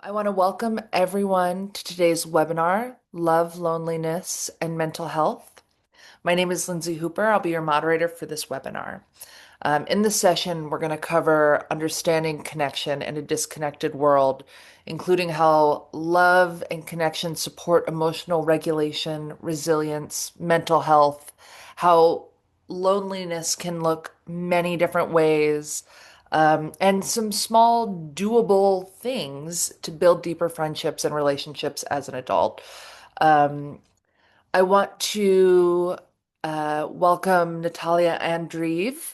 I want to welcome everyone to today's webinar, Love, Loneliness, and Mental Health. My name is Lindsay Hooper. I'll be your moderator for this webinar. In this session, we're going to cover understanding connection in a disconnected world, including how love and connection support emotional regulation, resilience, mental health, how loneliness can look many different ways, and some small doable things to build deeper friendships and relationships as an adult. Um, I want to welcome Natalia Andreev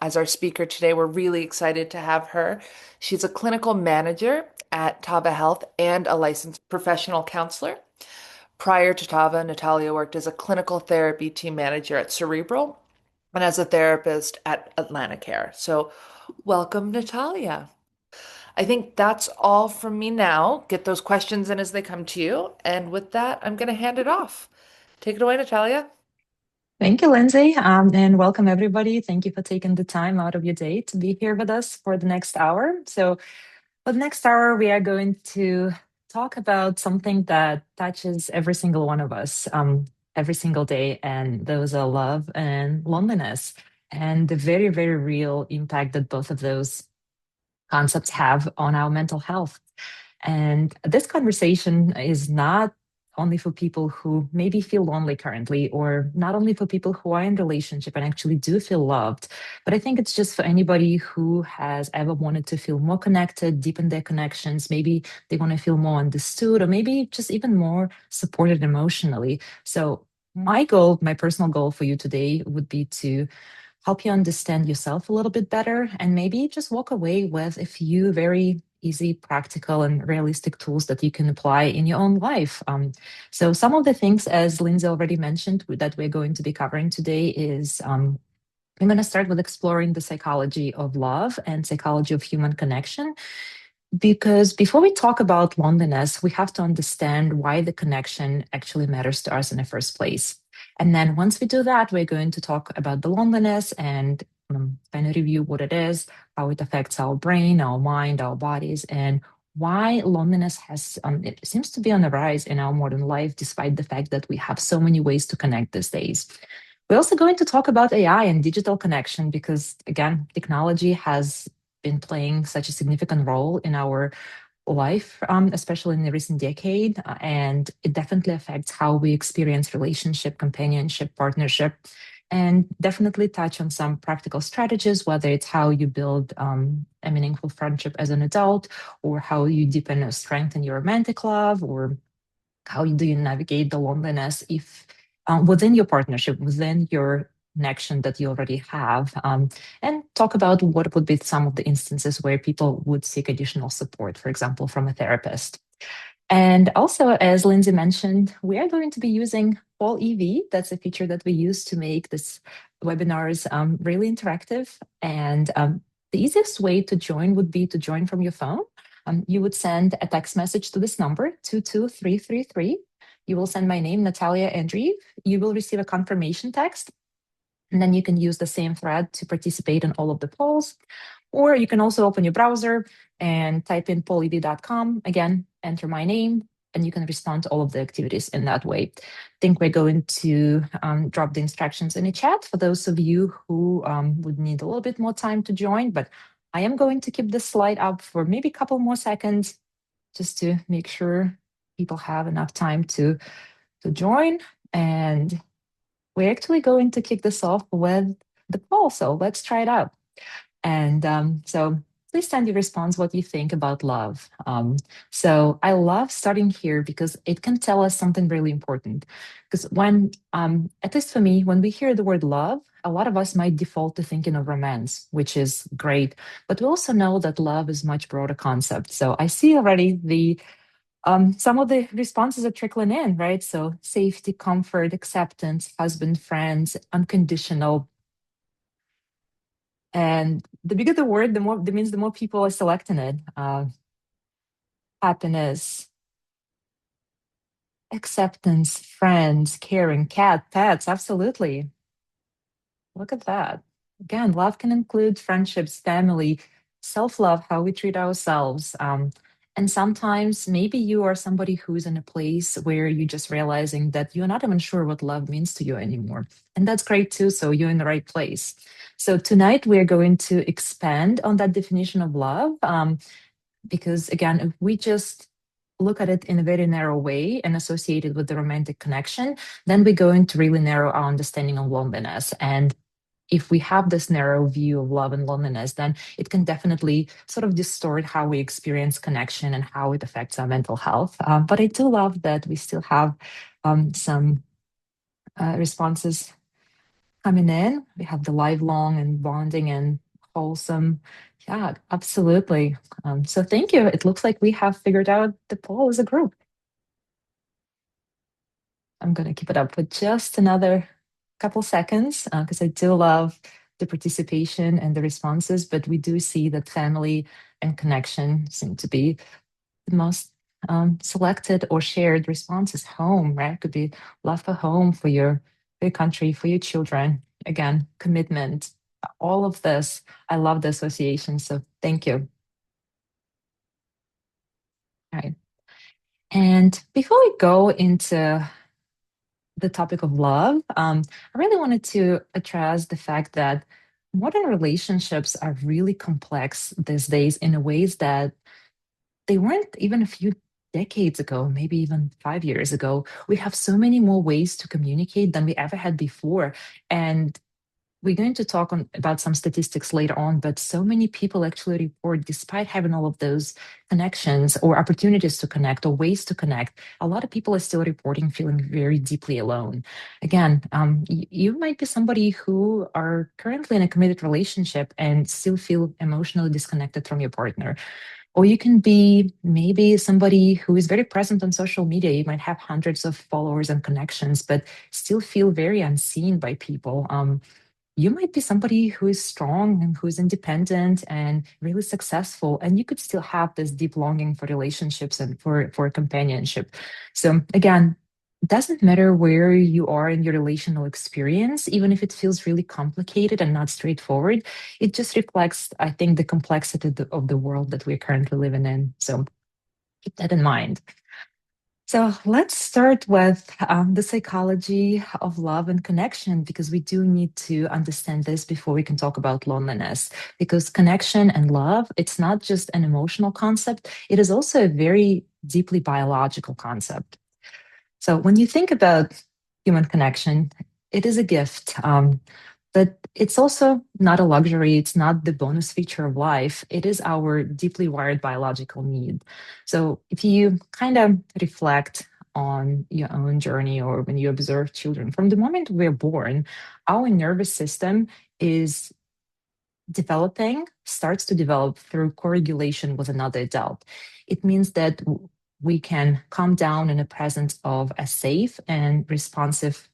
as our speaker today. We're really excited to have her. She's a clinical manager at Tava Health and a licensed professional counselor. Prior to Tava, Natalia worked as a clinical therapy team manager at Cerebral and as a therapist at Atlanticare. So, welcome, Natalia. I think that's all from me now. Get those questions in as they come to you. And with that, I'm going to hand it off. Take it away, Natalia. Thank you, Lindsay, and welcome everybody. Thank you for taking the time out of your day to be here with us for the next hour. So, for the next hour, we are going to talk about something that touches every single one of us every single day, and those are love and loneliness, and the very, very real impact that both of those concepts have on our mental health. And this conversation is not only for people who maybe feel lonely currently, or not only for people who are in relationship and actually do feel loved, but I think it's just for anybody who has ever wanted to feel more connected, deepen their connections. Maybe they want to feel more understood, or maybe just even more supported emotionally. So my goal, my personal goal for you today would be to help you understand yourself a little bit better, and maybe just walk away with a few very easy, practical, and realistic tools that you can apply in your own life. So, some of the things, as Lindsay already mentioned, that we're going to be covering today is I'm going to start with exploring the psychology of love and psychology of human connection. Because before we talk about loneliness, we have to understand why the connection actually matters to us in the first place. And then once we do that, we're going to talk about the loneliness and kind of review what it is, how it affects our brain, our mind, our bodies, and why loneliness has it seems to be on the rise in our modern life, despite the fact that we have so many ways to connect these days. We're also going to talk about AI and digital connection because, again, technology has been playing such a significant role in our life, especially in the recent decade. And it definitely affects how we experience relationship, companionship, partnership, and definitely touch on some practical strategies, whether it's how you build a meaningful friendship as an adult, or how you deepen or strengthen your romantic love, or how do you navigate the loneliness if within your partnership, within your connection that you already have, and talk about what would be some of the instances where people would seek additional support, for example, from a therapist. And also, as Lindsay mentioned, we are going to be using Poll EV. That's a feature that we use to make this webinars really interactive. And the easiest way to join would be to join from your phone. You would send a text message to this number, 22333. You will send my name, Natalia Andreev. You will receive a confirmation text, and then you can use the same thread to participate in all of the polls. Or you can also open your browser and type in pollev.com. Again, enter my name, and you can respond to all of the activities in that way. I think we're going to drop the instructions in the chat for those of you who would need a little bit more time to join, but I am going to keep this slide up for maybe a couple more seconds just to make sure people have enough time to join. And we're actually going to kick this off with the poll. So let's try it out. And so please send your response what you think about love. So I love starting here because it can tell us something really important. Because when, at least for me, when we hear the word love, a lot of us might default to thinking of romance, which is great. But we also know that love is much broader concept. So I see already the some of the responses are trickling in, right? So safety, comfort, acceptance, husband, friends, unconditional. And the bigger the word, the more that means the more people are selecting it. Happiness, acceptance, friends, caring, cat, pets, absolutely. Look at that. Again, love can include friendships, family, self-love, how we treat ourselves. And sometimes maybe you are somebody who's in a place where you're just realizing that you're not even sure what love means to you anymore. And that's great too. So you're in the right place. So tonight we're going to expand on that definition of love. Because again, if we just look at it in a very narrow way and associate it with the romantic connection, then we're going to really narrow our understanding of loneliness. And if we have this narrow view of love and loneliness, then it can definitely sort of distort how we experience connection and how it affects our mental health. But I do love that we still have some responses coming in. We have the lifelong and bonding and wholesome. Yeah, absolutely. So thank you. It looks like we have figured out the poll as a group. I'm going to keep it up for just another couple seconds because I do love the participation and the responses, but we do see that family and connection seem to be the most selected or shared responses. Home, right? Could be love for home, for your country, for your children. Again, commitment, all of this. I love the association. So thank you. All right. And before we go into the topic of love, I really wanted to address the fact that modern relationships are really complex these days in a ways that they weren't even a few decades ago, maybe even 5 years ago. We have so many more ways to communicate than we ever had before. And we're going to talk about some statistics later on, but so many people actually report, despite having all of those connections or opportunities to connect or ways to connect, a lot of people are still reporting feeling very deeply alone. Again, you might be somebody who are currently in a committed relationship and still feel emotionally disconnected from your partner. Or you can be maybe somebody who is very present on social media. You might have hundreds of followers and connections, but still feel very unseen by people. You might be somebody who is strong and who is independent and really successful, and you could still have this deep longing for relationships and for companionship. So again, it doesn't matter where you are in your relational experience, even if it feels really complicated and not straightforward. It just reflects, I think, the complexity of the world that we're currently living in. So keep that in mind. So let's start with the psychology of love and connection, because we do need to understand this before we can talk about loneliness. Because connection and love, it's not just an emotional concept, it is also a very deeply biological concept. So when you think about human connection, it is a gift. But it's also not a luxury. It's not the bonus feature of life. It is our deeply wired biological need. So if you kind of reflect on your own journey or when you observe children, from the moment we're born, our nervous system is starts to develop through co-regulation with another adult. It means that we can calm down in the presence of a safe and responsive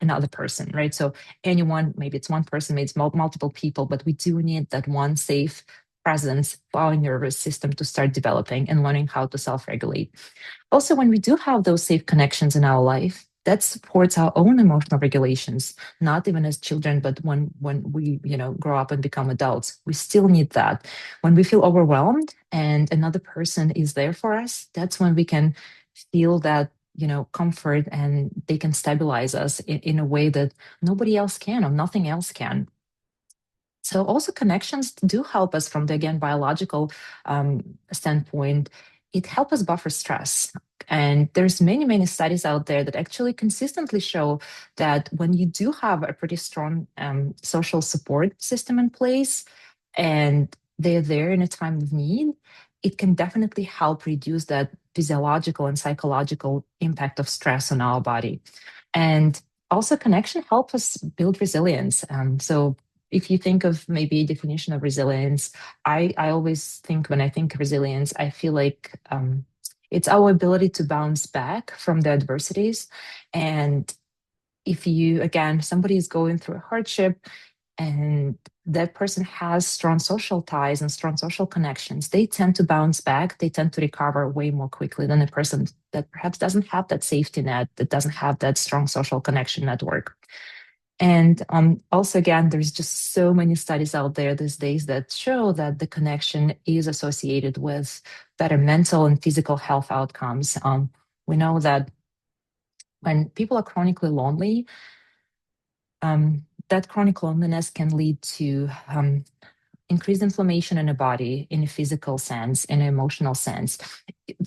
another person, right? So anyone, maybe it's one person, maybe it's multiple people, but we do need that one safe presence for our nervous system to start developing and learning how to self-regulate. Also, when we do have those safe connections in our life, that supports our own emotional regulations, not even as children, but when we, grow up and become adults, we still need that. When we feel overwhelmed and another person is there for us, that's when we can feel that, comfort, and they can stabilize us in a way that nobody else can or nothing else can. So also connections do help us from the, again, biological standpoint. It helps us buffer stress. And there's many, many studies out there that actually consistently show that when you do have a pretty strong social support system in place and they're there in a time of need, it can definitely help reduce that physiological and psychological impact of stress on our body. And also connection helps us build resilience. So if you think of maybe a definition of resilience, I always think when I think resilience, I feel like it's our ability to bounce back from the adversities. And if you, again, somebody is going through a hardship and that person has strong social ties and strong social connections, they tend to bounce back. They tend to recover way more quickly than a person that perhaps doesn't have that safety net, that doesn't have that strong social connection network. And also, again, there's just so many studies out there these days that show that the connection is associated with better mental and physical health outcomes. We know that when people are chronically lonely, that chronic loneliness can lead to increased inflammation in the body in a physical sense, in an emotional sense.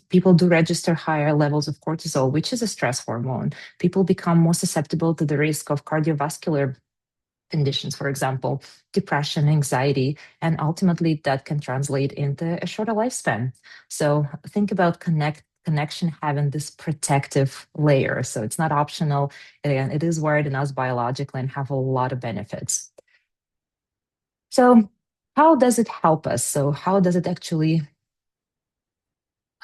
People do register higher levels of cortisol, which is a stress hormone. People become more susceptible to the risk of cardiovascular conditions, for example, depression, anxiety, and ultimately that can translate into a shorter lifespan. So think about connection having this protective layer. So it's not optional. Again, it is wired in us biologically and have a lot of benefits. So how does it help us? So how does actually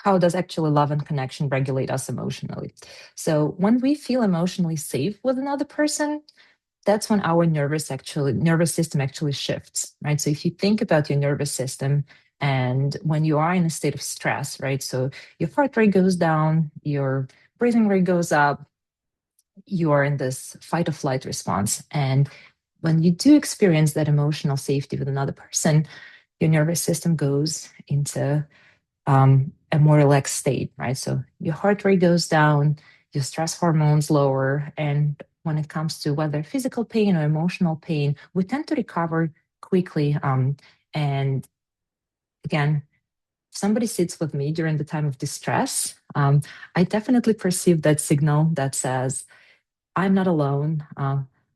love and connection regulate us emotionally? So when we feel emotionally safe with another person, that's when our nervous system actually shifts, right? So if you think about your nervous system and when you are in a state of stress, right? So your heart rate goes down, your breathing rate goes up, you are in this fight or flight response. And when you do experience that emotional safety with another person, your nervous system goes into a more relaxed state, right? So your heart rate goes down, your stress hormones lower. And when it comes to whether physical pain or emotional pain, we tend to recover quickly. And again, if somebody sits with me during the time of distress, I definitely perceive that signal that says, I'm not alone.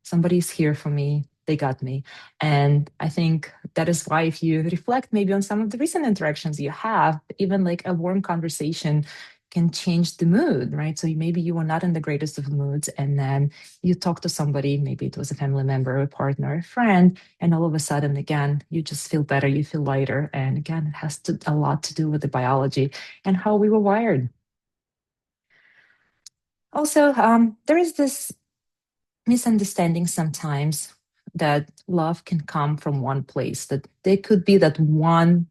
Somebody's here for me. They got me. And I think that is why, if you reflect maybe on some of the recent interactions you have, even like a warm conversation can change the mood, right? So maybe you were not in the greatest of moods, and then you talk to somebody, maybe it was a family member, a partner, a friend, and all of a sudden, again, you just feel better, you feel lighter. And again, it has a lot to do with the biology and how we were wired. Also, there is this misunderstanding sometimes that love can come from one place, that there could be that one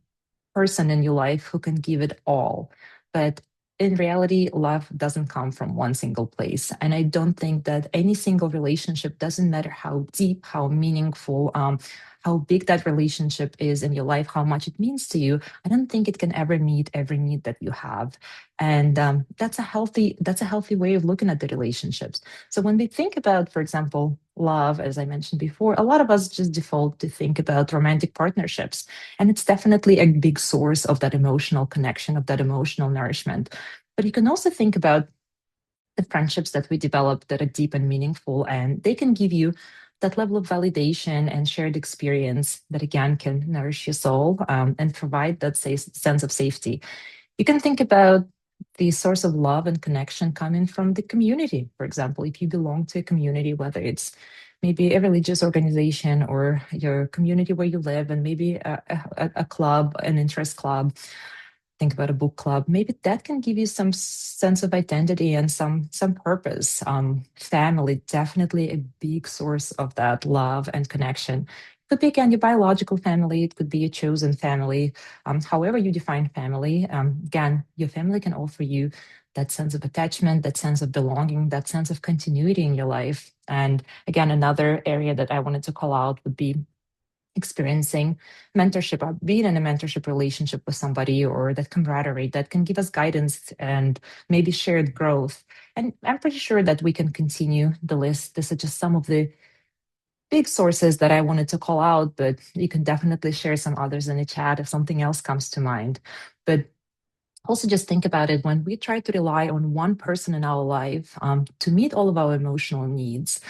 person in your life who can give it all. But in reality, love doesn't come from one single place. And I don't think that any single relationship, doesn't matter how deep, how meaningful, how big that relationship is in your life, how much it means to you, I don't think it can ever meet every need that you have. And that's a healthy way of looking at the relationships. So when we think about, for example, love, as I mentioned before, a lot of us just default to think about romantic partnerships. And it's definitely a big source of that emotional connection, of that emotional nourishment. But you can also think about the friendships that we develop that are deep and meaningful, and they can give you that level of validation and shared experience that, again, can nourish your soul and provide that sense of safety. You can think about the source of love and connection coming from the community. For example, if you belong to a community, whether it's maybe a religious organization or your community where you live, and maybe a club, an interest club, think about a book club, maybe that can give you some sense of identity and some purpose. Family, definitely a big source of that love and connection. It could be, again, your biological family, it could be a chosen family. However you define family, again, your family can offer you that sense of attachment, that sense of belonging, that sense of continuity in your life. And again, another area that I wanted to call out would be experiencing mentorship, or being in a mentorship relationship with somebody, or that camaraderie that can give us guidance and maybe shared growth. And I'm pretty sure that we can continue the list. This is just some of the big sources that I wanted to call out, but you can definitely share some others in the chat if something else comes to mind. But also, just think about it, when we try to rely on one person in our life to meet all of our emotional needs,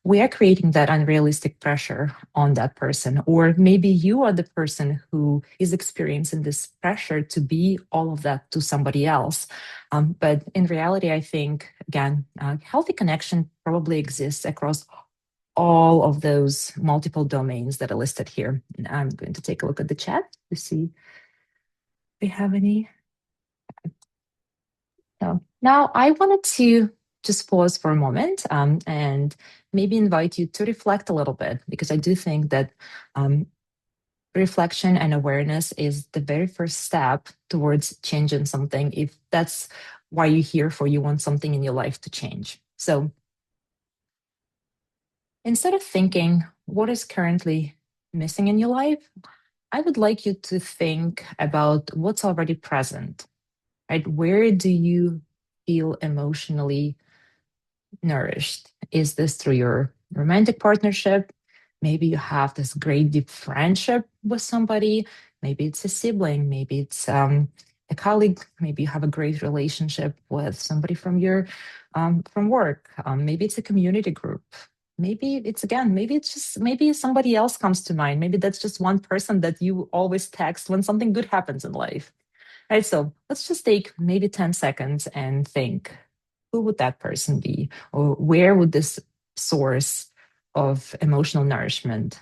we are creating that unrealistic pressure on that person. Or maybe you are the person who is experiencing this pressure to be all of that to somebody else. But in reality, I think, again, healthy connection probably exists across all of those multiple domains that are listed here. And I'm going to take a look at the chat to see if we have any. So now I wanted to just pause for a moment and maybe invite you to reflect a little bit, because I do think that reflection and awareness is the very first step towards changing something. If that's why you're here for, you want something in your life to change. So Instead of thinking what is currently missing in your life, I would like you to think about what's already present, right? Where do you feel emotionally nourished? Is this through your romantic partnership? Maybe you have this great deep friendship with somebody. Maybe it's a sibling. Maybe it's a colleague. Maybe you have a great relationship with somebody from your from work. Maybe it's a community group. Maybe it's again. Maybe it's just maybe somebody else comes to mind. Maybe that's just one person that you always text when something good happens in life. Right. So let's just take maybe 10 seconds and think, who would that person be? Or where would this source of emotional nourishment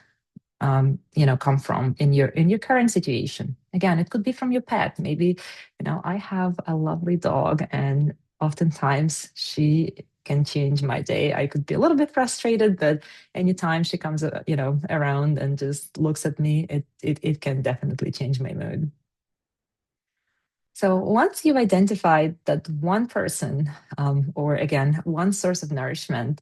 come from in your current situation? Again, it could be from your pet. Maybe, I have a lovely dog, and oftentimes she can change my day. I could be a little bit frustrated, but anytime she comes, around and just looks at me, it can definitely change my mood. So once you've identified that one person, or again, one source of nourishment,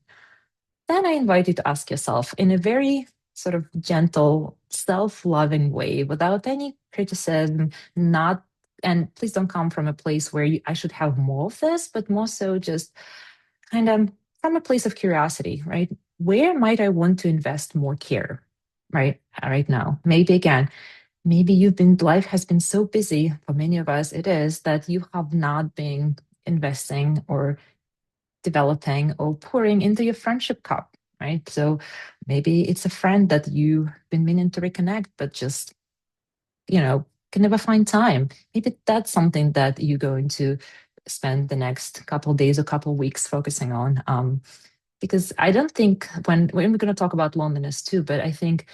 then I invite you to ask yourself in a very sort of gentle, self loving way, without any criticism, not, and please don't come from a place where I should have more of this, but more so just kind of from a place of curiosity, right? Where might I want to invest more care, right now? Maybe again, maybe life has been so busy for many of us, it is that you have not been investing or developing or pouring into your friendship cup, right? So maybe it's a friend that you've been meaning to reconnect, but just, can never find time. Maybe that's something that you're going to spend the next couple of days or couple of weeks focusing on. Because I don't think when we're going to talk about loneliness too, but I think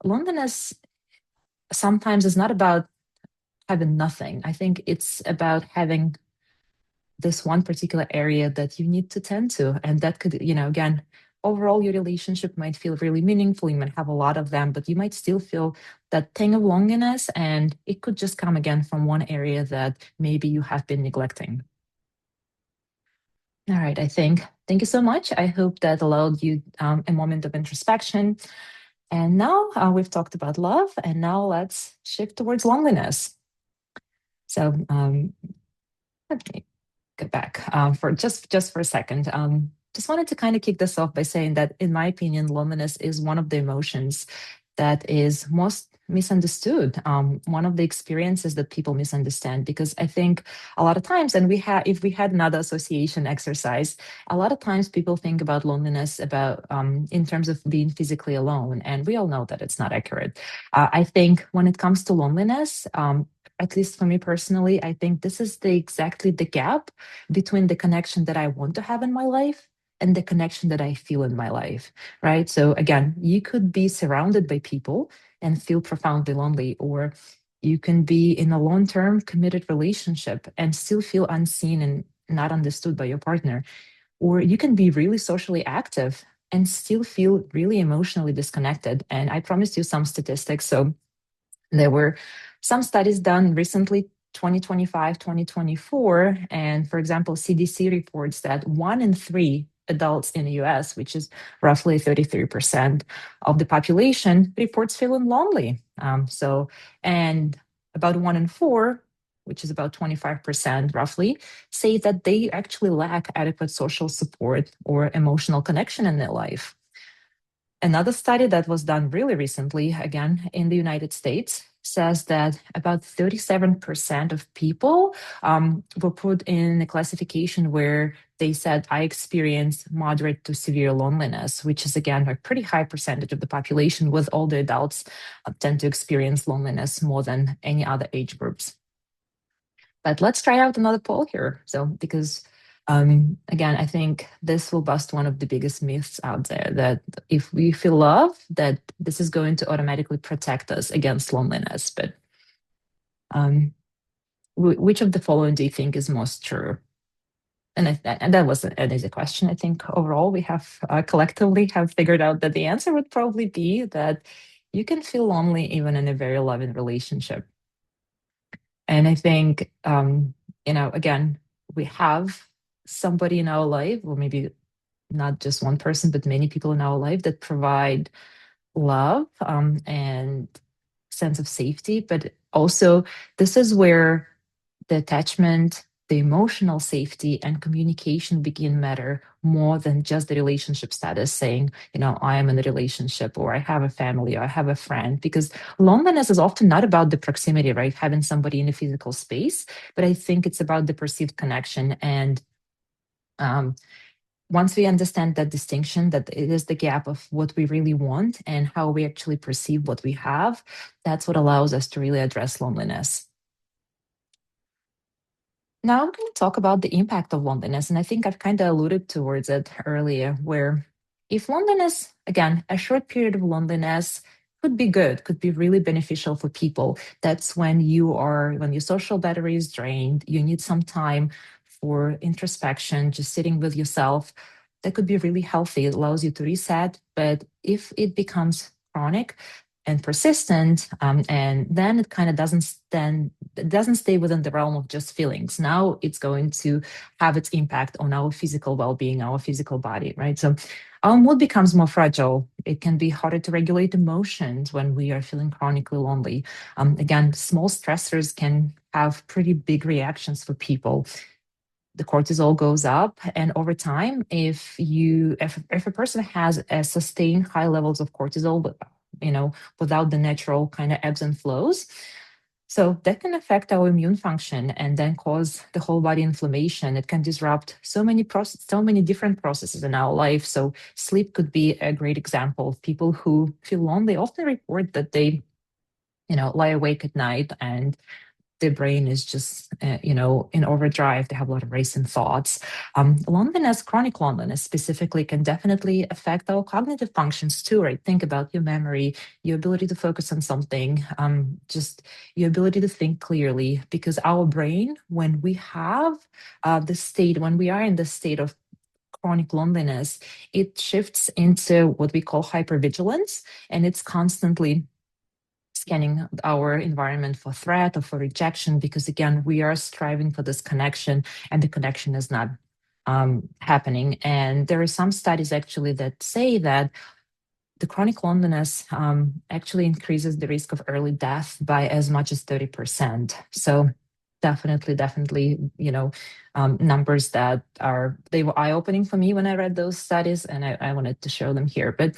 loneliness sometimes is not about having nothing. I think it's about having this one particular area that you need to tend to. And that could, again, overall, your relationship might feel really meaningful. You might have a lot of them, but you might still feel that thing of loneliness. And it could just come again from one area that maybe you have been neglecting. All right, thank you so much. I hope that allowed you a moment of introspection. And now we've talked about love, and now let's shift towards loneliness. So let me go back for just for a second. Just wanted to kind of kick this off by saying that, in my opinion, loneliness is one of the emotions that is most misunderstood. One of the experiences that people misunderstand, because I think a lot of times, and if we had another association exercise, a lot of times people think about loneliness about in terms of being physically alone, and we all know that it's not accurate. I think when it comes to loneliness, at least for me personally, I think this is exactly the gap between the connection that I want to have in my life and the connection that I feel in my life, right? So again, you could be surrounded by people and feel profoundly lonely, or you can be in a long-term committed relationship and still feel unseen and not understood by your partner, or you can be really socially active and still feel really emotionally disconnected. And I promised you some statistics. So there were some studies done recently, 2025, 2024. And for example, CDC reports that 1 in 3 adults in the US, which is roughly 33% of the population, reports feeling lonely. And about 1 in 4, which is about 25% roughly, say that they actually lack adequate social support or emotional connection in their life. Another study that was done really recently, again in the United States, says that about 37% of people were put in a classification where they said, I experienced moderate to severe loneliness, which is, again, a pretty high percentage of the population, with older adults tend to experience loneliness more than any other age groups. But let's try out another poll here. So, because again, I think this will bust one of the biggest myths out there, that if we feel love, that this is going to automatically protect us against loneliness. But which of the following do you think is most true? And that was an easy question. I think overall we have collectively have figured out that the answer would probably be that you can feel lonely even in a very loving relationship. And I think, again, we have somebody in our life, or maybe not just one person, but many people in our life that provide love and sense of safety. But also, this is where the attachment, the emotional safety, and communication begin matter more than just the relationship status, saying, I am in a relationship, or I have a family, or I have a friend. Because loneliness is often not about the proximity, right? Having somebody in a physical space, but I think it's about the perceived connection. And um, once we understand that distinction, that it is the gap of what we really want and how we actually perceive what we have, that's what allows us to really address loneliness. Now I'm going to talk about the impact of loneliness. And I think I've kind of alluded towards it earlier, where if loneliness, again, a short period of loneliness could be good, could be really beneficial for people. That's when your social battery is drained, you need some time for introspection, just sitting with yourself. That could be really healthy. It allows you to reset. But if it becomes chronic, and persistent, and then it kind of doesn't stay within the realm of just feelings. Now it's going to have its impact on our physical well-being, our physical body, right? So our mood becomes more fragile. It can be harder to regulate emotions when we are feeling chronically lonely. Again, small stressors can have pretty big reactions for people. The cortisol goes up, and over time, if a person has a sustained high levels of cortisol, but without the natural kind of ebbs and flows, so that can affect our immune function and then cause the whole body inflammation. It can disrupt so many different processes in our life. So sleep could be a great example. People who feel lonely often report that they lie awake at night and their brain is just in overdrive. They have a lot of racing thoughts. Loneliness, chronic loneliness specifically, can definitely affect our cognitive functions too, right? Think about your memory, your ability to focus on something, just your ability to think clearly, because our brain, when we have when we are in the state of chronic loneliness, it shifts into what we call hypervigilance, and it's constantly scanning our environment for threat or for rejection, because again, we are striving for this connection and the connection is not happening. And there are some studies actually that say that the chronic loneliness actually increases the risk of early death by as much as 30%. So definitely, numbers that they were eye-opening for me when I read those studies, and I wanted to show them here. But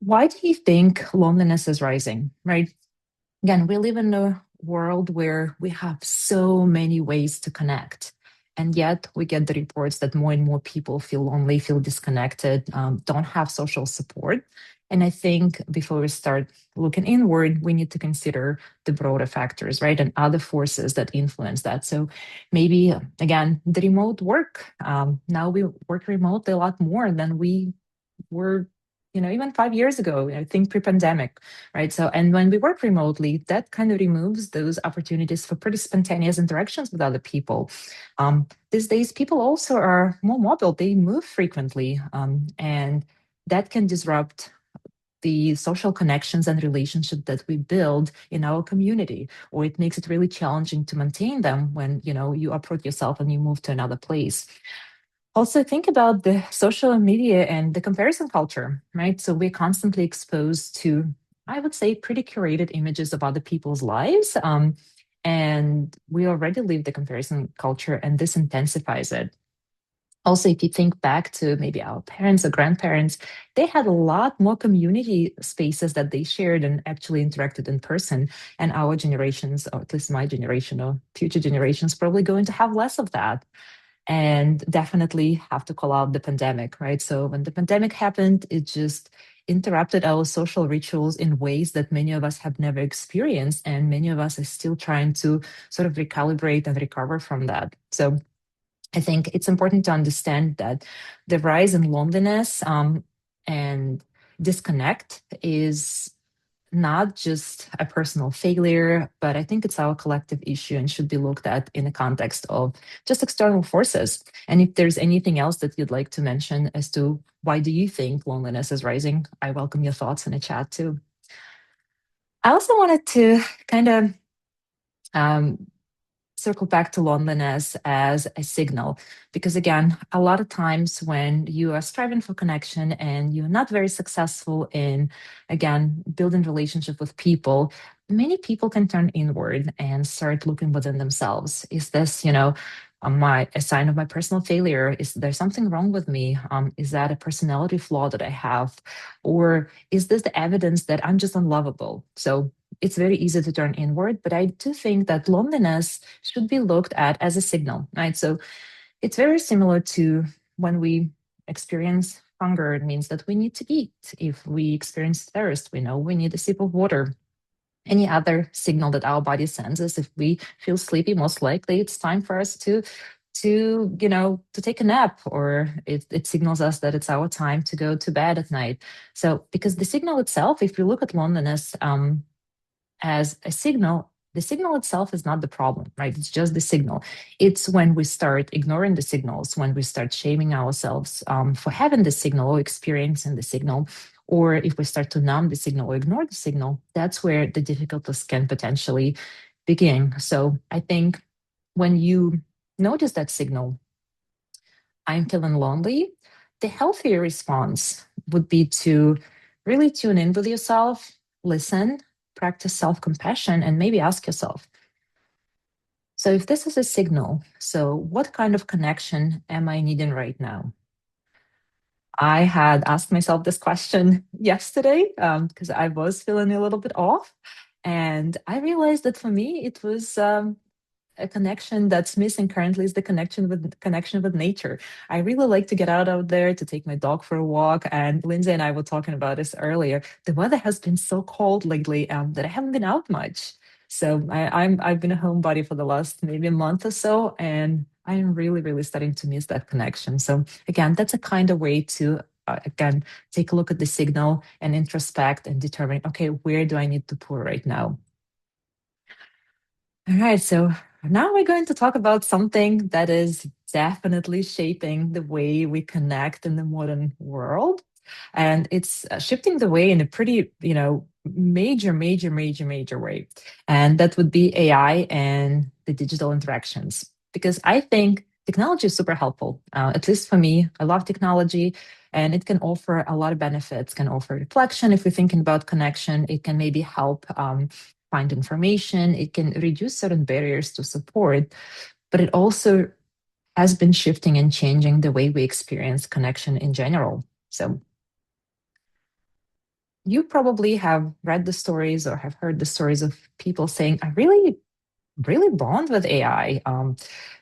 why do you think loneliness is rising, right? Again, we live in a world where we have so many ways to connect. And yet we get the reports that more and more people feel lonely, feel disconnected, don't have social support. And I think before we start looking inward, we need to consider the broader factors, right? And other forces that influence that. So maybe, again, the remote work. Now we work remotely a lot more than we were, even 5 years ago, I think pre-pandemic, right? So, and when we work remotely, that kind of removes those opportunities for pretty spontaneous interactions with other people. These days, people also are more mobile, they move frequently, and that can disrupt the social connections and relationships that we build in our community, or it makes it really challenging to maintain them when you uproot yourself and you move to another place. Also, think about the social media and the comparison culture, right? So we're constantly exposed to, I would say, pretty curated images of other people's lives. And we already live the comparison culture, and this intensifies it. Also, if you think back to maybe our parents or grandparents, they had a lot more community spaces that they shared and actually interacted in person. And our generations, or at least my generation or future generations, probably going to have less of that. And definitely have to call out the pandemic, right? So when the pandemic happened, it just interrupted our social rituals in ways that many of us have never experienced. And many of us are still trying to sort of recalibrate and recover from that. So I think it's important to understand that the rise in loneliness and disconnect is not just a personal failure, but I think it's our collective issue and should be looked at in the context of just external forces. And if there's anything else that you'd like to mention as to why do you think loneliness is rising, I welcome your thoughts in the chat too. I also wanted to kind of um, circle back to loneliness as a signal. Because again, a lot of times when you are striving for connection and you're not very successful in, again, building relationship with people, many people can turn inward and start looking within themselves. Is this, my a sign of my personal failure? Is there something wrong with me? Is that a personality flaw that I have? Or is this the evidence that I'm just unlovable? So it's very easy to turn inward, but I do think that loneliness should be looked at as a signal, right? So it's very similar to when we experience hunger, it means that we need to eat. If we experience thirst, we know we need a sip of water. Any other signal that our body sends us, if we feel sleepy, most likely it's time for us to take a nap, or it signals us that it's our time to go to bed at night. So because the signal itself, if you look at loneliness as a signal, the signal itself is not the problem, right? It's just the signal. It's when we start ignoring the signals, when we start shaming ourselves for having the signal or experiencing the signal, or if we start to numb the signal or ignore the signal, that's where the difficulties can potentially begin. So I think when you notice that signal, I'm feeling lonely, the healthier response would be to really tune in with yourself, listen, practice self compassion, and maybe ask yourself, so if this is a signal, so what kind of connection am I needing right now? I had asked myself this question yesterday because I was feeling a little bit off. And I realized that for me, it was a connection that's missing currently is the connection with nature. I really like to get out there to take my dog for a walk. And Lindsay and I were talking about this earlier. The weather has been so cold lately that I haven't been out much. So I've been a homebody for the last maybe a month or so, and I'm really really starting to miss that connection. So again, that's a kind of way to again take a look at the signal and introspect and determine, okay, where do I need to pour right now? All right, so now we're going to talk about something that is definitely shaping the way we connect in the modern world. And it's shifting the way in a pretty, major way. And that would be AI and the digital interactions. Because I think technology is super helpful, at least for me. I love technology and it can offer a lot of benefits, can offer reflection. If we're thinking about connection, it can maybe help find information. It can reduce certain barriers to support, but it also has been shifting and changing the way we experience connection in general. So you probably have read the stories or have heard the stories of people saying, I really, really bond with AI.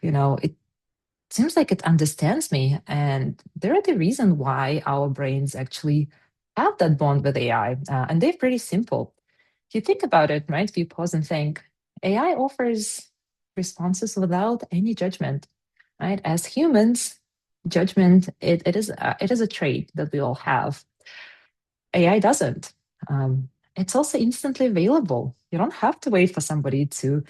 It seems like it understands me. And they're the reason why our brains actually have that bond with AI. And they're pretty simple. If you think about it, right? If you pause and think, AI offers responses without any judgment, right? As humans, judgment it is a trait that we all have. AI doesn't. It's also instantly available. You don't have to wait for somebody to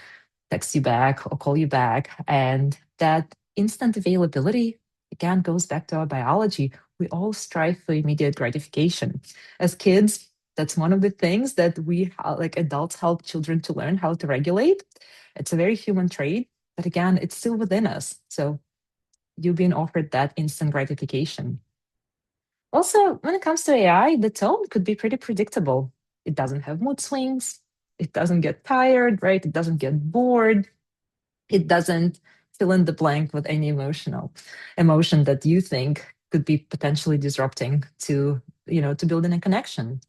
text you back or call you back. And that instant availability, again, goes back to our biology. We all strive for immediate gratification. As kids, that's one of the things that we, like adults, help children to learn how to regulate. It's a very human trait, but again, it's still within us. So you've been offered that instant gratification. Also, when it comes to AI, the tone could be pretty predictable. It doesn't have mood swings. It doesn't get tired, right? It doesn't get bored. It doesn't fill in the blank with any emotion that you think could be potentially disrupting to building a connection.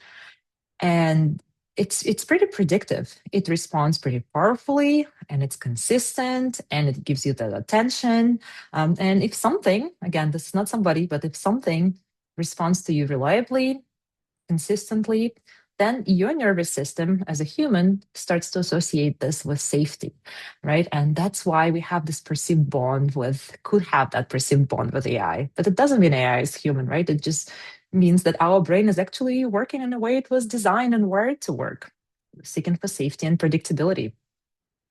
And it's pretty predictive. It responds pretty powerfully and it's consistent and it gives you that attention. And if something, again, this is not somebody, but if something responds to you reliably, consistently, then your nervous system as a human starts to associate this with safety, right? And that's why we have this perceived bond could have that perceived bond with AI. But it doesn't mean AI is human, right? It just means that our brain is actually working in a way it was designed and wired to work, seeking for safety and predictability.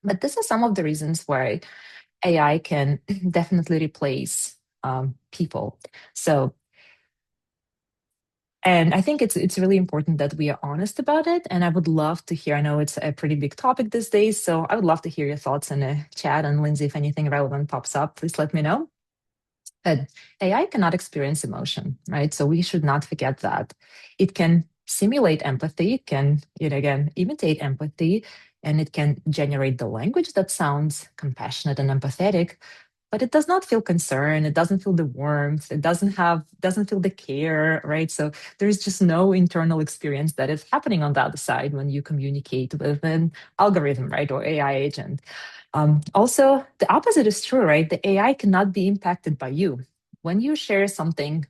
But this is some of the reasons why AI can definitely replace people. So And I think it's really important that we are honest about it. And I would love to hear. I know it's a pretty big topic these days, so I would love to hear your thoughts in the chat. And Lindsay, if anything relevant pops up, please let me know. But AI cannot experience emotion, right? So we should not forget that. It can simulate empathy, it can, again, imitate empathy, and it can generate the language that sounds compassionate and empathetic, but it does not feel concern, it doesn't feel the warmth, doesn't feel the care, right? So there's just no internal experience that is happening on the other side when you communicate with an algorithm, right? Or AI agent. Also, the opposite is true, right? The AI cannot be impacted by you. When you share something,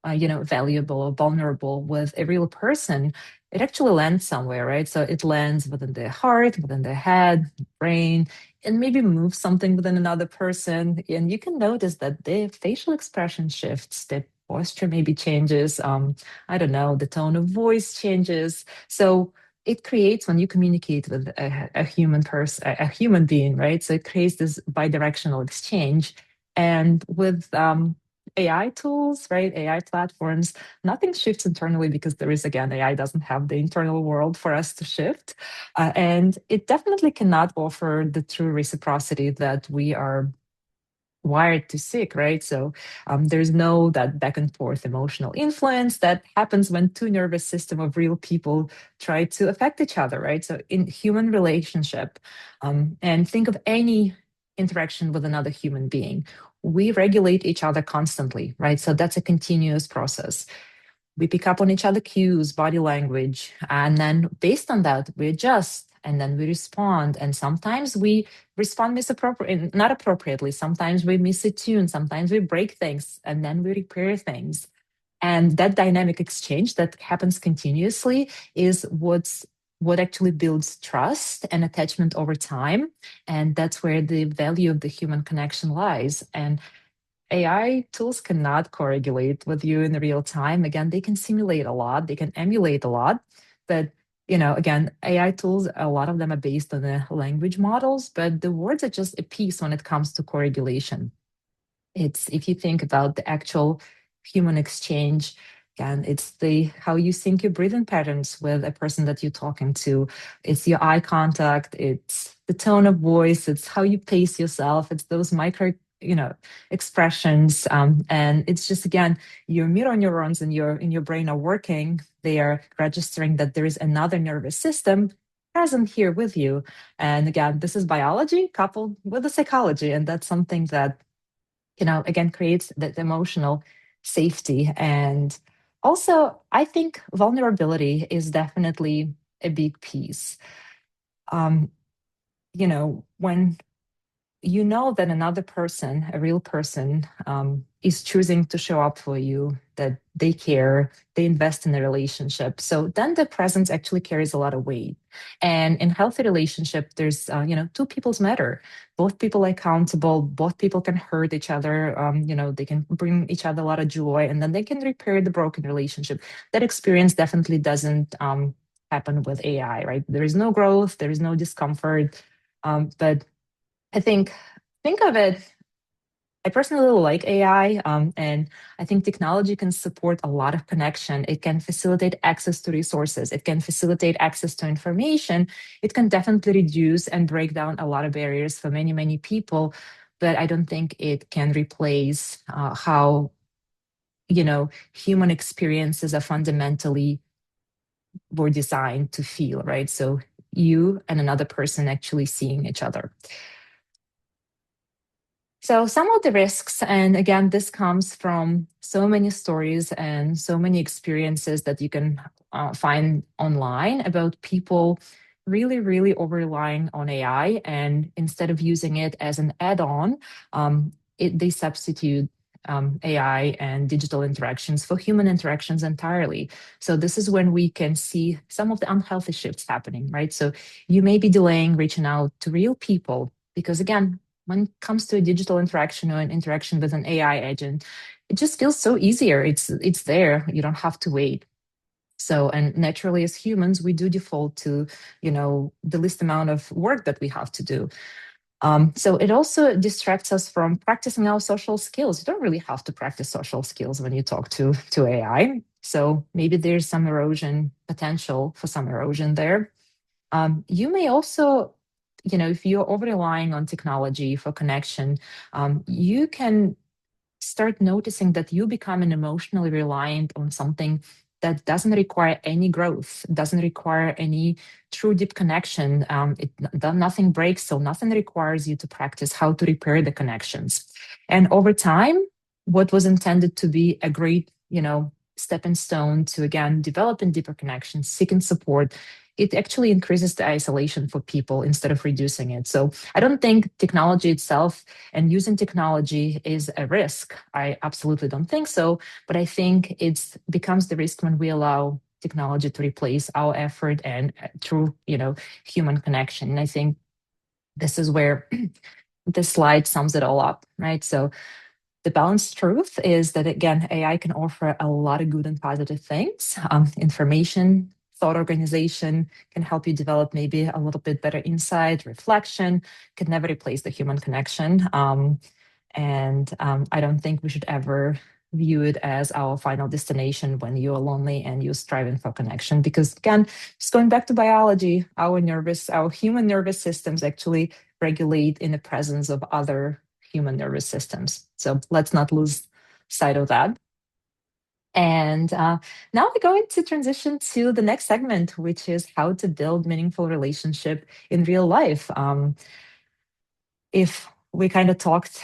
valuable or vulnerable with a real person, it actually lands somewhere, right? So it lands within their heart, within their head, brain, and maybe moves something within another person. And you can notice that their facial expression shifts, their posture maybe changes. I don't know, the tone of voice changes. So it creates when you communicate with a human person, a human being, right? So it creates this bidirectional exchange. And with AI tools, right? AI platforms, nothing shifts internally because there is, again, AI doesn't have the internal world for us to shift. And it definitely cannot offer the true reciprocity that we are wired to seek, right? So there's no that back and forth emotional influence that happens when two nervous system of real people try to affect each other, right? So in human relationship, and think of any interaction with another human being, we regulate each other constantly, right? So that's a continuous process. We pick up on each other cues, body language, and then based on that, we adjust and then we respond. And sometimes we respond not appropriately. Sometimes we miss a tune. Sometimes we break things and then we repair things. And that dynamic exchange that happens continuously is what actually builds trust and attachment over time. And that's where the value of the human connection lies. And AI tools cannot correlate with you in real time. Again, they can simulate a lot, they can emulate a lot, but again, AI tools, a lot of them are based on the language models, but the words are just a piece when it comes to correlation. It's if you think about the actual human exchange, again, it's the how you sync your breathing patterns with a person that you're talking to. It's your eye contact, it's the tone of voice, it's how you pace yourself, it's those micro, expressions. And it's just again, your mirror neurons in your brain are working. They are registering that there is another nervous system present here with you. And again, this is biology coupled with the psychology. And that's something that again, creates that emotional safety. And also, I think vulnerability is definitely a big piece. Um, when that another person, a real person, is choosing to show up for you, that they care, they invest in the relationship. So then the presence actually carries a lot of weight. And in healthy relationship, there's, two people's matter. Both people are accountable. Both people can hurt each other. They can bring each other a lot of joy, and then they can repair the broken relationship. That experience definitely doesn't happen with AI, right? There is no growth. There is no discomfort. But I think of it. I personally like AI, and I think technology can support a lot of connection. It can facilitate access to resources. It can facilitate access to information. It can definitely reduce and break down a lot of barriers for many, many people. But I don't think it can replace how human experiences are fundamentally were designed to feel, right? So you and another person actually seeing each other. So, some of the risks, and again, this comes from so many stories and so many experiences that you can find online about people really, really over relying on AI. And instead of using it as an add on, they substitute AI and digital interactions for human interactions entirely. So, this is when we can see some of the unhealthy shifts happening, right? So, you may be delaying reaching out to real people because, again, when it comes to a digital interaction or an interaction with an AI agent, it just feels so easier. It's there. You don't have to wait. So, and naturally, as humans, we do default to, the least amount of work that we have to do. So it also distracts us from practicing our social skills. You don't really have to practice social skills when you talk to AI. So maybe there's some erosion potential for some erosion there. You may also, if you're over relying on technology for connection, you can start noticing that you become emotionally reliant on something that doesn't require any growth, doesn't require any true deep connection. Nothing breaks, so nothing requires you to practice how to repair the connections. And over time, what was intended to be a great, stepping stone to again developing deeper connections, seeking support, it actually increases the isolation for people instead of reducing it. So I don't think technology itself and using technology is a risk. I absolutely don't think so, but I think it becomes the risk when we allow technology to replace our effort and true, human connection. And I think this is where this slide sums it all up, right? So the balanced truth is that, again, AI can offer a lot of good and positive things. Information, thought organization can help you develop maybe a little bit better insight, reflection, can never replace the human connection. And I don't think we should ever view it as our final destination when you're lonely and you're striving for connection. Because again, just going back to biology, our human nervous systems actually regulate in the presence of other human nervous systems. So let's not lose sight of that. And now we're going to transition to the next segment, which is how to build meaningful relationship in real life. If we kind of talked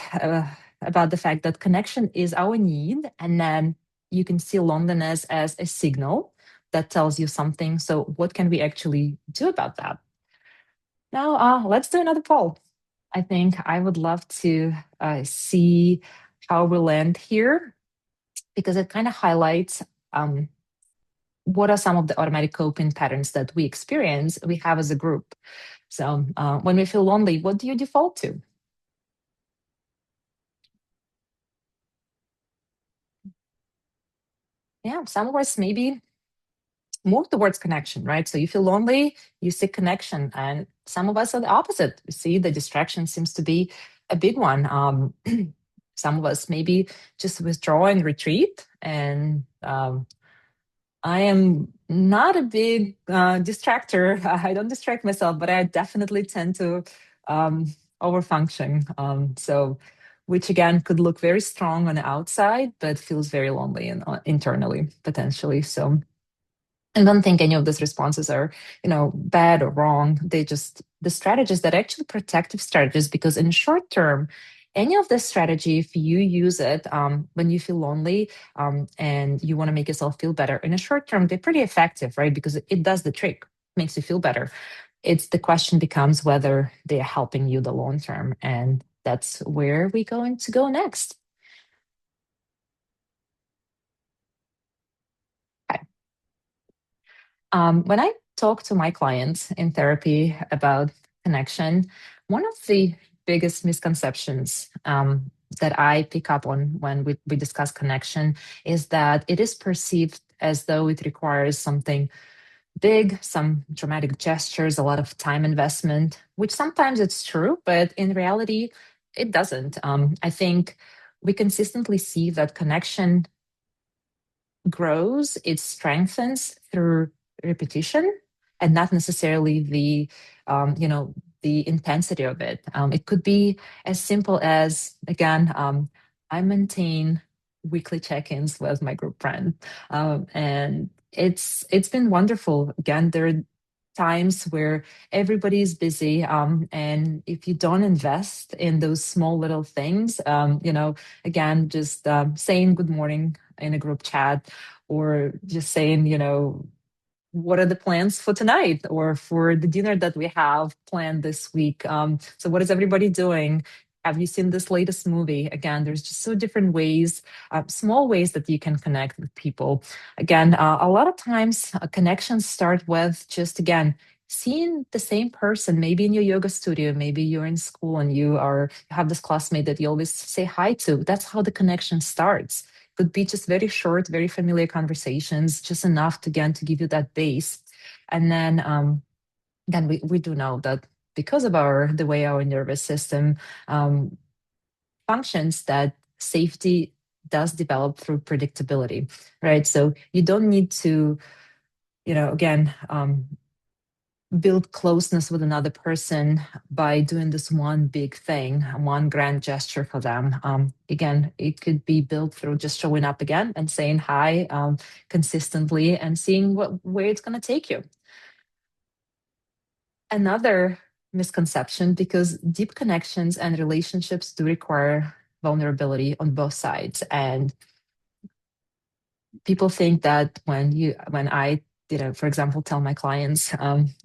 about the fact that connection is our need, and then you can see loneliness as a signal that tells you something. So, what can we actually do about that? Now, let's do another poll. I think I would love to see how we land here because it kind of highlights what are some of the automatic coping patterns that we have as a group. So, when we feel lonely, what do you default to? Yeah, some of us maybe move towards connection, right? So you feel lonely, you seek connection. And some of us are the opposite. We see the distraction seems to be a big one. Some of us maybe just withdraw and retreat. And I am not a big distractor. I don't distract myself, but I definitely tend to overfunction. Which again could look very strong on the outside, but feels very lonely and internally potentially. So I don't think any of those responses are, bad or wrong. They just the strategies that are actually protective strategies because in short term, any of this strategy, if you use it when you feel lonely and you want to make yourself feel better, in a short term, they're pretty effective, right? Because it does the trick, makes you feel better. It's the question becomes whether they're helping you the long term, and that's where we're going to go next. Okay. When I talk to my clients in therapy about connection, one of the biggest misconceptions that I pick up on when we discuss connection is that it is perceived as though it requires something big, some dramatic gestures, a lot of time investment, which sometimes it's true, but in reality, it doesn't. I think we consistently see that connection grows, it strengthens through repetition and not necessarily the intensity of it. It could be as simple as, again, I maintain weekly check-ins with my group friend, and it's been wonderful. Again, there are times where everybody's busy, and if you don't invest in those small little things, again, just saying good morning in a group chat or just saying, what are the plans for tonight or for the dinner that we have planned this week? So, what is everybody doing? Have you seen this latest movie? Again, there's just so different ways, small ways that you can connect with people. Again, a lot of times connections start with just, again, seeing the same person, maybe in your yoga studio, maybe you're in school and you have this classmate that you always say hi to. That's how the connection starts. Could be just very short, very familiar conversations, just enough to again to give you that base. And then we do know that because of the way our nervous system functions, that safety does develop through predictability, right? So you don't need to, again, build closeness with another person by doing this one big thing, one grand gesture for them. Again, it could be built through just showing up again and saying hi consistently and seeing where it's going to take you. Another misconception, because deep connections and relationships do require vulnerability on both sides. And people think that when I for example, tell my clients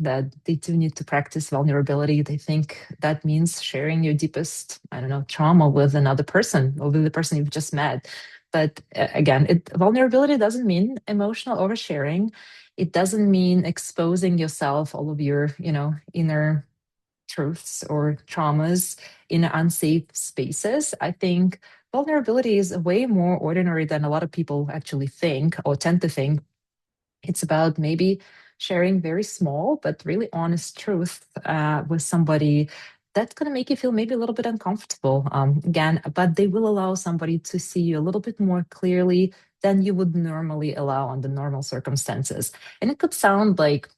that they do need to practice vulnerability, they think that means sharing your deepest, I don't know, trauma with another person or with the person you've just met. But again, vulnerability doesn't mean emotional oversharing. It doesn't mean exposing yourself, all of your, inner truths or traumas in unsafe spaces. I think vulnerability is way more ordinary than a lot of people actually think or tend to think. It's about maybe sharing very small but really honest truth with somebody that's going to make you feel maybe a little bit uncomfortable again, but they will allow somebody to see you a little bit more clearly than you would normally allow under normal circumstances. And it could sound like,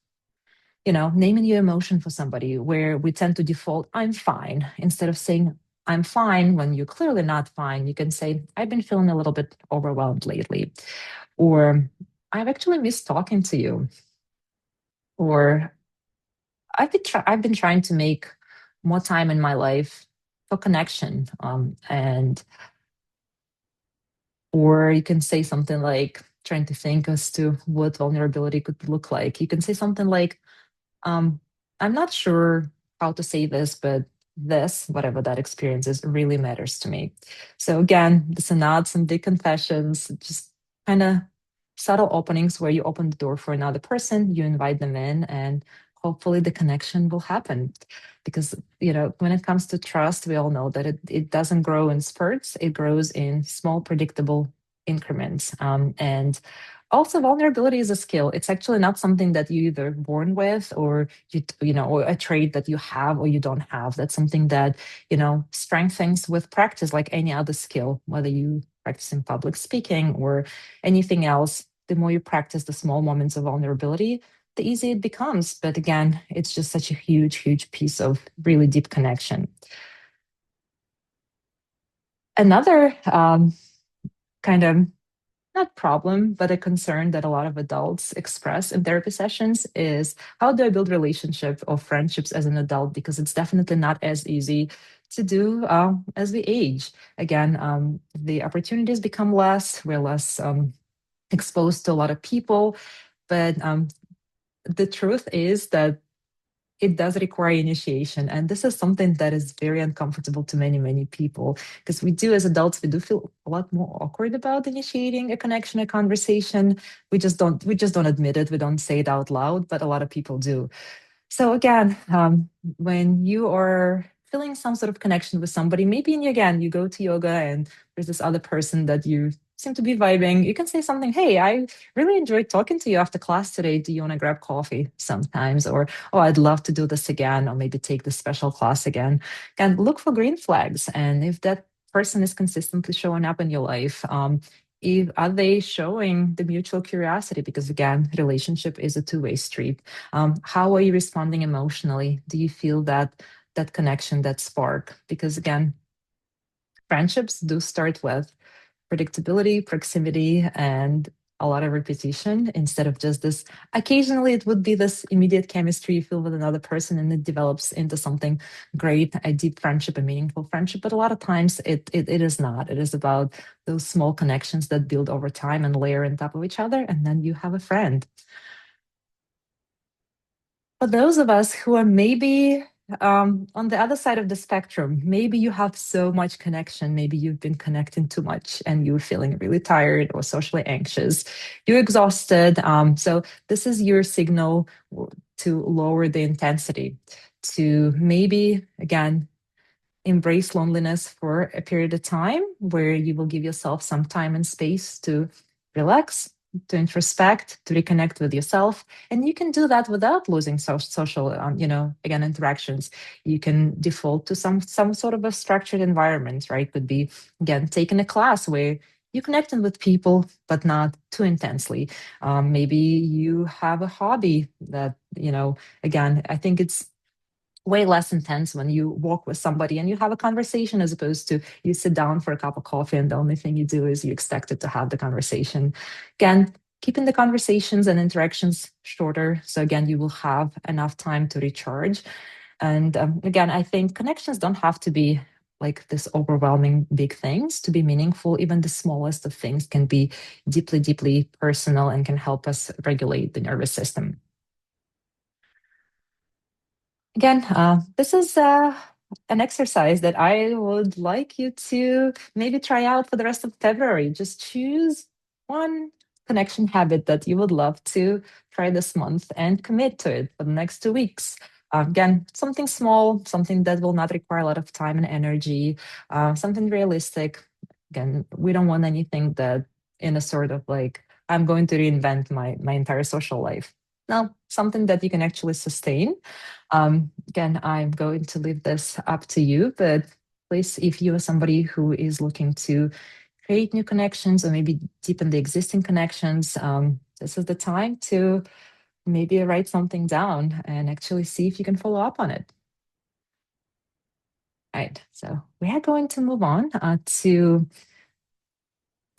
naming your emotion for somebody, where we tend to default, I'm fine, instead of saying, I'm fine when you're clearly not fine. You can say, I've been feeling a little bit overwhelmed lately, or I've actually missed talking to you, or I've been trying to make more time in my life for connection. And or you can say something like, trying to think as to what vulnerability could look like. You can say something like, Um, I'm not sure how to say this, but this, whatever that experience is, really matters to me. So again, this are not some big confessions, just kind of subtle openings where you open the door for another person, you invite them in, and hopefully the connection will happen. Because, when it comes to trust, we all know that it doesn't grow in spurts, it grows in small, predictable increments. And also, vulnerability is a skill. It's actually not something that you either born with, or or a trait that you have or you don't have. That's something that strengthens with practice, like any other skill. Whether you practice in public speaking or anything else, the more you practice the small moments of vulnerability, the easier it becomes. But again, it's just such a huge, huge piece of really deep connection. Another kind of not problem, but a concern that a lot of adults express in therapy sessions is, how do I build relationship or friendships as an adult? Because it's definitely not as easy to do as we age. Again, the opportunities become less, we're less exposed to a lot of people. But the truth is that it does require initiation. And this is something that is very uncomfortable to many, many people, because we do, as adults, we do feel a lot more awkward about initiating a connection, a conversation. We just don't admit it. We don't say it out loud, but a lot of people do. So again, when you are feeling some sort of connection with somebody, maybe again, you go to yoga and there's this other person that you seem to be vibing, you can say something, hey, I really enjoyed talking to you after class today. Do you want to grab coffee sometimes? Or, oh, I'd love to do this again, or maybe take this special class again. And look for green flags. And if that person is consistently showing up in your life, are they showing the mutual curiosity? Because again, relationship is a two-way street. How are you responding emotionally? Do you feel that connection, that spark? Because again, friendships do start with predictability, proximity, and a lot of repetition, instead of just this. Occasionally, it would be this immediate chemistry you feel with another person, and it develops into something great, a deep friendship, a meaningful friendship. But a lot of times, it is not. It is about those small connections that build over time and layer on top of each other, and then you have a friend. For those of us who are maybe on the other side of the spectrum, maybe you have so much connection, maybe you've been connecting too much and you're feeling really tired or socially anxious, you're exhausted. So, this is your signal to lower the intensity, to maybe, again, embrace loneliness for a period of time where you will give yourself some time and space to relax, to introspect, to reconnect with yourself. And you can do that without losing social, again, interactions. You can default to some sort of a structured environment, right? Could be, again, taking a class where you connecting with people, but not too intensely. Maybe you have a hobby that, again, I think it's way less intense when you walk with somebody and you have a conversation as opposed to you sit down for a cup of coffee and the only thing you do is you expect it to have the conversation. Again, keeping the conversations and interactions shorter. So again, you will have enough time to recharge. And again, I think connections don't have to be like this overwhelming big things to be meaningful. Even the smallest of things can be deeply, deeply personal and can help us regulate the nervous system. Again, this is an exercise that I would like you to maybe try out for the rest of February. Just choose one connection habit that you would love to try this month and commit to it for the next 2 weeks. Again, something small, something that will not require a lot of time and energy, something realistic. Again, we don't want anything that in a sort of like, I'm going to reinvent my entire social life. No, something that you can actually sustain. Again, I'm going to leave this up to you, but please, if you are somebody who is looking to create new connections or maybe deepen the existing connections, this is the time to maybe write something down and actually see if you can follow up on it. All right, so we are going to move on to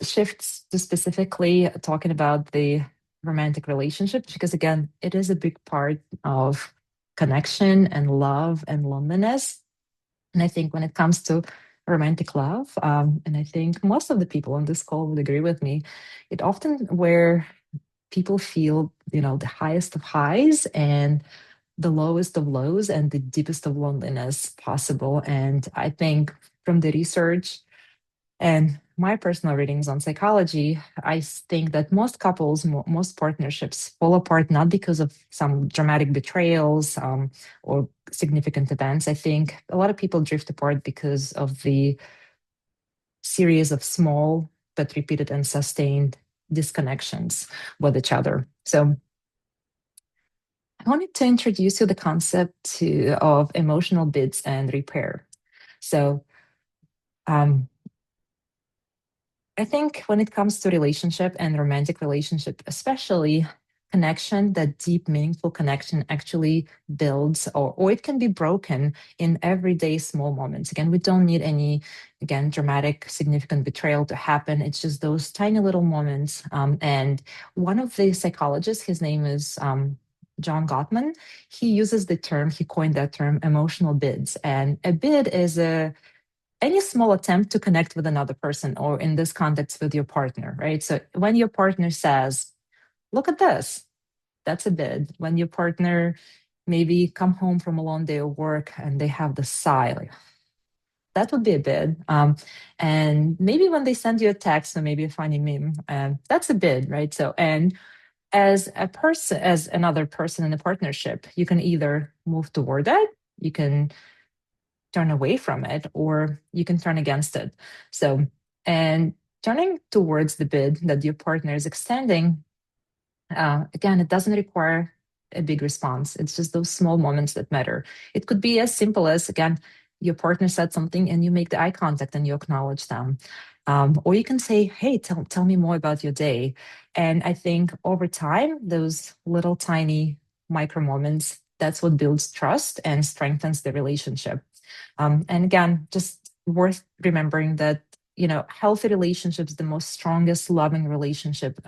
shifts to specifically talking about the romantic relationship, because again, it is a big part of connection and love and loneliness. And I think when it comes to romantic love, and I think most of the people on this call would agree with me, it often where people feel, the highest of highs and the lowest of lows and the deepest of loneliness possible. And I think from the research and my personal readings on psychology, I think that most couples, most partnerships fall apart not because of some dramatic betrayals or significant events. I think a lot of people drift apart because of the series of small but repeated and sustained disconnections with each other. So I wanted to introduce you the concept of emotional bids and repair. So um, I think when it comes to relationship and romantic relationship, especially connection, that deep, meaningful connection actually builds or it can be broken in everyday small moments. Again, we don't need any, again, dramatic, significant betrayal to happen. It's just those tiny little moments. And one of the psychologists, his name is John Gottman, he coined that term emotional bids. And a bid is any small attempt to connect with another person, or in this context, with your partner, right? So when your partner says, look at this, that's a bid. When your partner maybe come home from a long day of work and they have the sigh, like, that would be a bid. And maybe when they send you a text or maybe a funny meme, that's a bid, right? So, and as another person in a partnership, you can either move toward that, you can turn away from it, or you can turn against it. So, and turning towards the bid that your partner is extending, again, it doesn't require a big response. It's just those small moments that matter. It could be as simple as, again, your partner said something and you make the eye contact and you acknowledge them. Or you can say, hey, tell me more about your day. And I think over time, those little tiny micro moments, that's what builds trust and strengthens the relationship. And again, just worth remembering that healthy relationships, the most strongest loving relationship,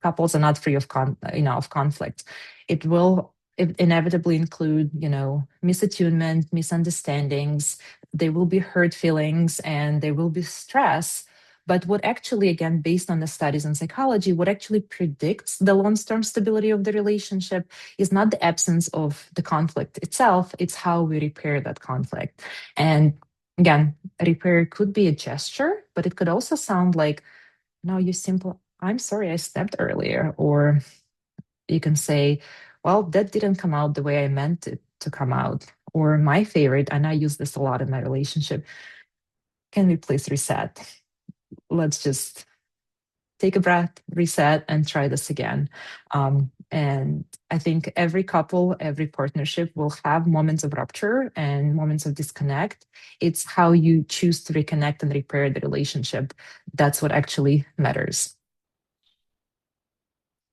couples are not free of of conflict. It will inevitably include misattunement, misunderstandings. There will be hurt feelings and there will be stress. But what actually, again, based on the studies in psychology, what actually predicts the long-term stability of the relationship is not the absence of the conflict itself, it's how we repair that conflict. And again, repair could be a gesture, but it could also sound like, no, you simple, I'm sorry I stepped earlier. Or you can say, well, that didn't come out the way I meant it to come out. Or my favorite, and I use this a lot in my relationship, can we please reset? Let's just take a breath, reset, and try this again. And I think every couple, every partnership will have moments of rupture and moments of disconnect. It's how you choose to reconnect and repair the relationship. That's what actually matters.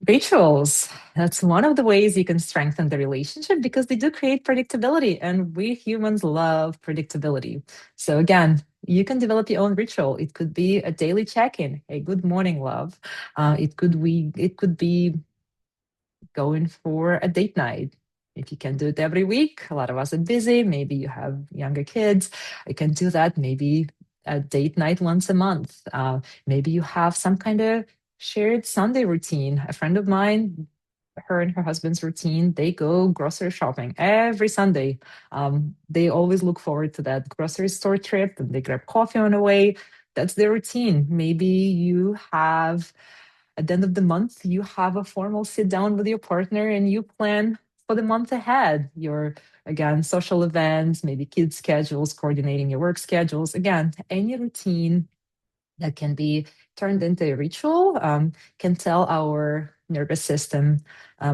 Rituals. That's one of the ways you can strengthen the relationship because they do create predictability, and we humans love predictability. So, again, you can develop your own ritual. It could be a daily check in, a good morning, love. It could be going for a date night. If you can do it every week, a lot of us are busy. Maybe you have younger kids. You can do that maybe a date night once a month. Maybe you have some kind of shared Sunday routine. A friend of mine, her and her husband's routine, they go grocery shopping every Sunday. They always look forward to that grocery store trip and they grab coffee on the way. That's their routine. Maybe you have at the end of the month, you have a formal sit down with your partner and you plan for the month ahead. Your, again, social events, maybe kids' schedules, coordinating your work schedules. Again, any routine that can be turned into a ritual can tell our nervous system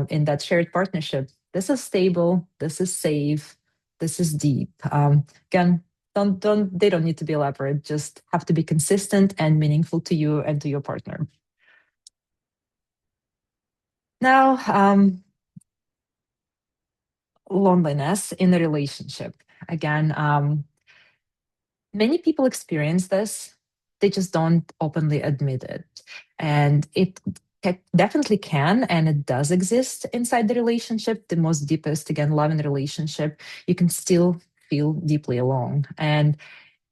in that shared partnership this is stable, this is safe, this is deep. Again, they don't need to be elaborate, just have to be consistent and meaningful to you and to your partner. Now, loneliness in a relationship. Again, many people experience this, they just don't openly admit it. And it definitely can, and it does exist inside the relationship, the most deepest, again, love in the relationship. You can still feel deeply alone. And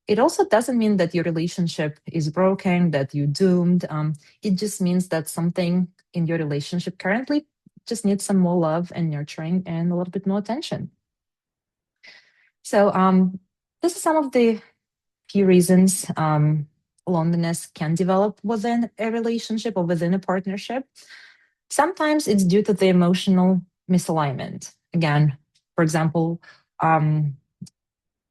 it also doesn't mean that your relationship is broken, that you're doomed. It just means that something in your relationship currently just needs some more love and nurturing and a little bit more attention. So, this is some of the few reasons loneliness can develop within a relationship or within a partnership. Sometimes it's due to the emotional misalignment. Again, for example, um,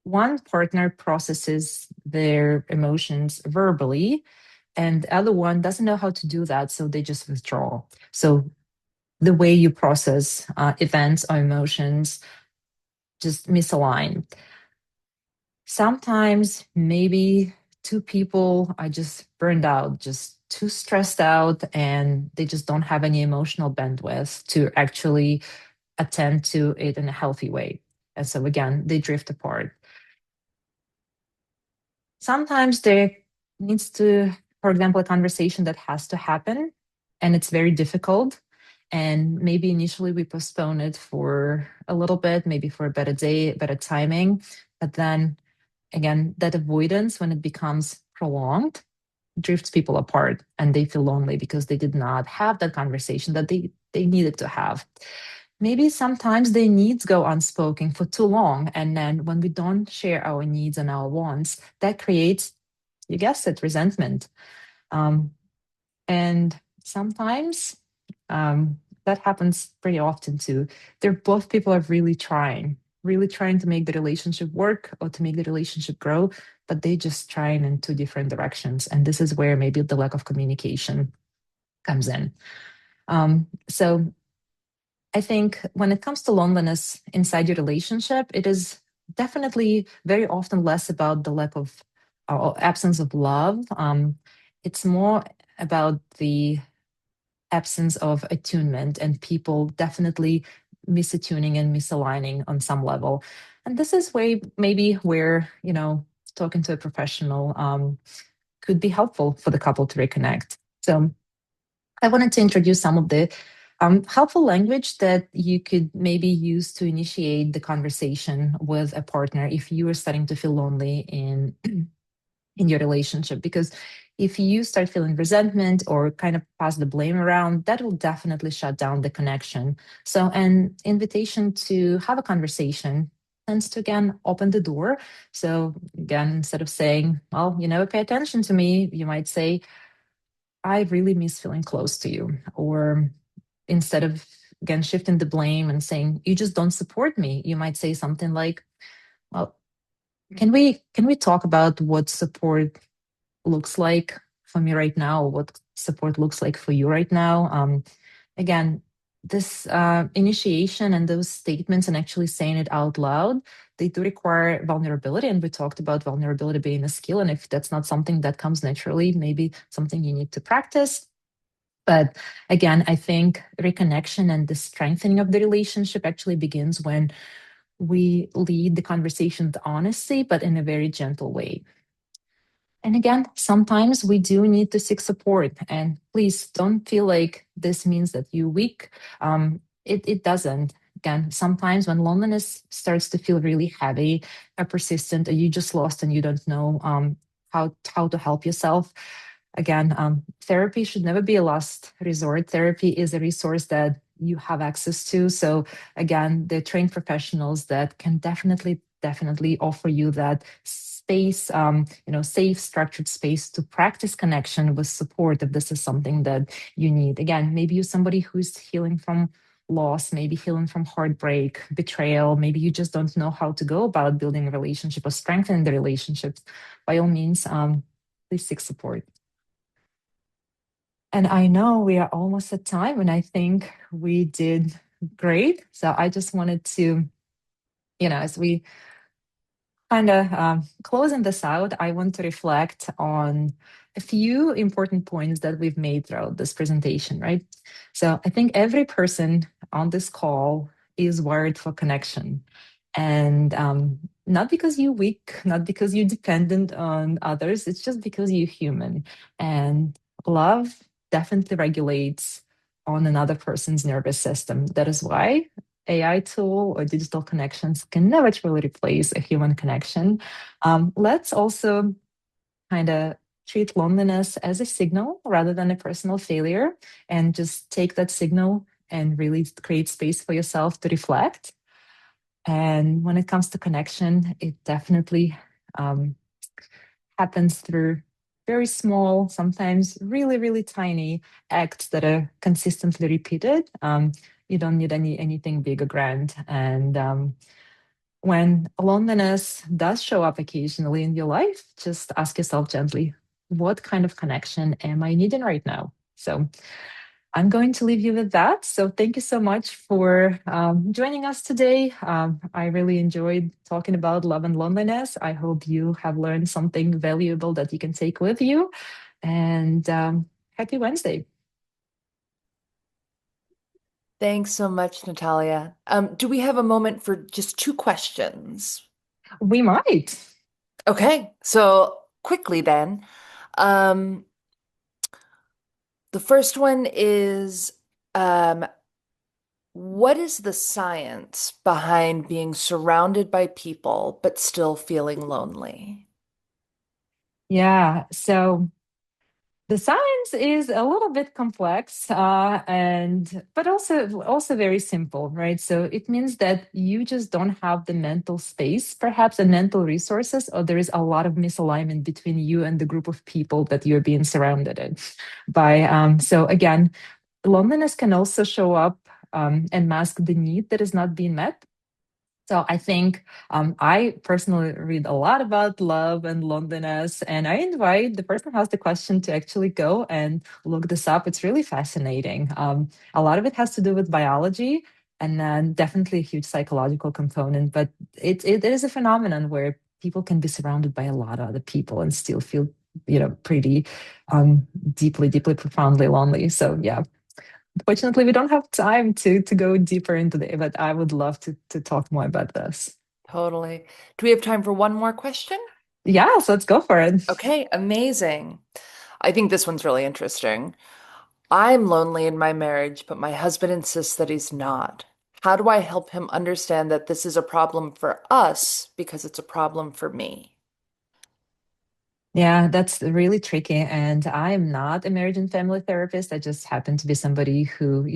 one partner processes their emotions verbally and the other one doesn't know how to do that, so they just withdraw. So the way you process events or emotions just misalign. Sometimes maybe two people are just burned out, just too stressed out, and they just don't have any emotional bandwidth to actually attend to it in a healthy way. And so again, they drift apart. Sometimes there needs to, for example, a conversation that has to happen and it's very difficult. And maybe initially we postpone it for a little bit, maybe for a better day, better timing. But then again, that avoidance, when it becomes prolonged, drifts people apart and they feel lonely because they did not have that conversation that they needed to have. Maybe sometimes their needs go unspoken for too long. And then when we don't share our needs and our wants, that creates, you guessed it, resentment. Um, and sometimes that happens pretty often too. They're both people are really trying to make the relationship work or to make the relationship grow, but they just trying in two different directions. And this is where maybe the lack of communication comes in. So I think when it comes to loneliness inside your relationship, it is definitely very often less about the lack of or absence of love. It's more about the absence of attunement and people definitely misattuning and misaligning on some level. And this is way maybe where, talking to a professional could be helpful for the couple to reconnect. So I wanted to introduce some of the helpful language that you could maybe use to initiate the conversation with a partner if you are starting to feel lonely in your relationship. Because if you start feeling resentment or kind of pass the blame around, that will definitely shut down the connection. So an invitation to have a conversation tends to again open the door. So again, instead of saying, well, you never pay attention to me, you might say, I really miss feeling close to you. Or instead of again shifting the blame and saying, you just don't support me, you might say something like, well, can we talk about what support looks like for me right now, what support looks like for you right now? Again, this initiation and those statements and actually saying it out loud, they do require vulnerability. And we talked about vulnerability being a skill. And if that's not something that comes naturally, maybe something you need to practice. But again, I think reconnection and the strengthening of the relationship actually begins when we lead the conversation with honesty, but in a very gentle way. And again, sometimes we do need to seek support. And please don't feel like this means that you're weak. It doesn't. Again, sometimes when loneliness starts to feel really heavy or persistent, or you just lost and you don't know how to help yourself, again, therapy should never be a last resort. Therapy is a resource that you have access to. So again, the trained professionals that can definitely offer you that space, safe, structured space to practice connection with support if this is something that you need. Again, maybe you're somebody who's healing from loss, maybe healing from heartbreak, betrayal. Maybe you just don't know how to go about building a relationship or strengthening the relationships. By all means, please seek support. And I know we are almost at time, and I think we did great. So I just wanted to, as we kind of closing this out, I want to reflect on a few important points that we've made throughout this presentation, right? So I think every person on this call is wired for connection. And not because you're weak, not because you're dependent on others, it's just because you're human. And love definitely regulates on another person's nervous system. That is why AI tool or digital connections can never truly replace a human connection. Let's also kind of treat loneliness as a signal rather than a personal failure, and just take that signal and really create space for yourself to reflect. And when it comes to connection, it definitely um, happens through very small, sometimes really, really tiny acts that are consistently repeated. You don't need anything big or grand. And when loneliness does show up occasionally in your life, just ask yourself gently, what kind of connection am I needing right now? So I'm going to leave you with that. So thank you so much for joining us today. I really enjoyed talking about love and loneliness. I hope you have learned something valuable that you can take with you. And happy Wednesday. Thanks so much, Natalia. Do we have a moment for just two questions? We might. Okay, so quickly then. Um, the first one is what is the science behind being surrounded by people but still feeling lonely? Yeah. So the science is a little bit complex, and but also very simple, right? So it means that you just don't have the mental space, perhaps, and mental resources, or there is a lot of misalignment between you and the group of people that you're being surrounded in by. So again, loneliness can also show up and mask the need that is not being met. So I think I personally read a lot about love and loneliness, and I invite the person who has the question to actually go and look this up. It's really fascinating. A lot of it has to do with biology, and then definitely a huge psychological component. But it is a phenomenon where people can be surrounded by a lot of other people and still feel, pretty deeply, profoundly lonely. So yeah, fortunately, we don't have time to go deeper into it, but I would love to talk more about this. Totally. Do we have time for one more question? Yes, let's go for it. Okay, amazing. I think this one's really interesting. I'm lonely in my marriage, but my husband insists that he's not. How do I help him understand that this is a problem for us because it's a problem for me? Yeah, that's really tricky. And I'm not a marriage and family therapist. I just happen to be somebody who,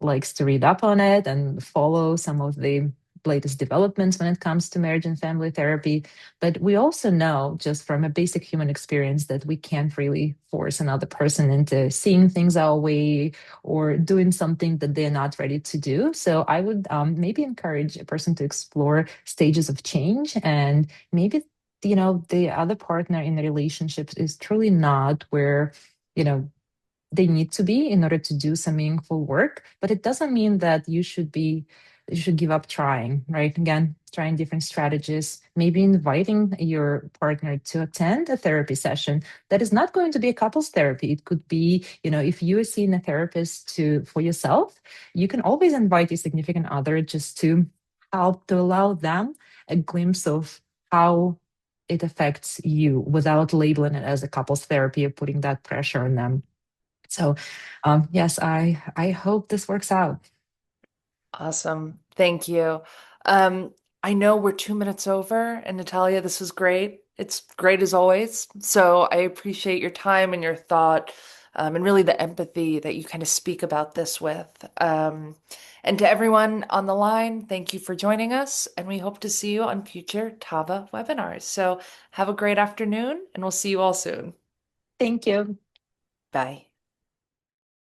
likes to read up on it and follow some of the latest developments when it comes to marriage and family therapy. But we also know, just from a basic human experience, that we can't really force another person into seeing things our way or doing something that they're not ready to do. So I would maybe encourage a person to explore stages of change, and maybe the other partner in the relationship is truly not where you know they need to be in order to do some meaningful work, but it doesn't mean that you should give up trying, right? Again, trying different strategies, maybe inviting your partner to attend a therapy session that is not going to be a couples therapy. It could be, if you are seeing a therapist for yourself, you can always invite your significant other just to help to allow them a glimpse of how it affects you without labeling it as a couples therapy or putting that pressure on them. So, yes, I hope this works out. Awesome. Thank you. Um, I know we're 2 minutes over, and Natalia, this was great. It's great as always. So I appreciate your time and your thought, and really the empathy that you kind of speak about this with. And to everyone on the line, thank you for joining us, and we hope to see you on future TAVA webinars. So have a great afternoon, and we'll see you all soon. Thank you. Bye.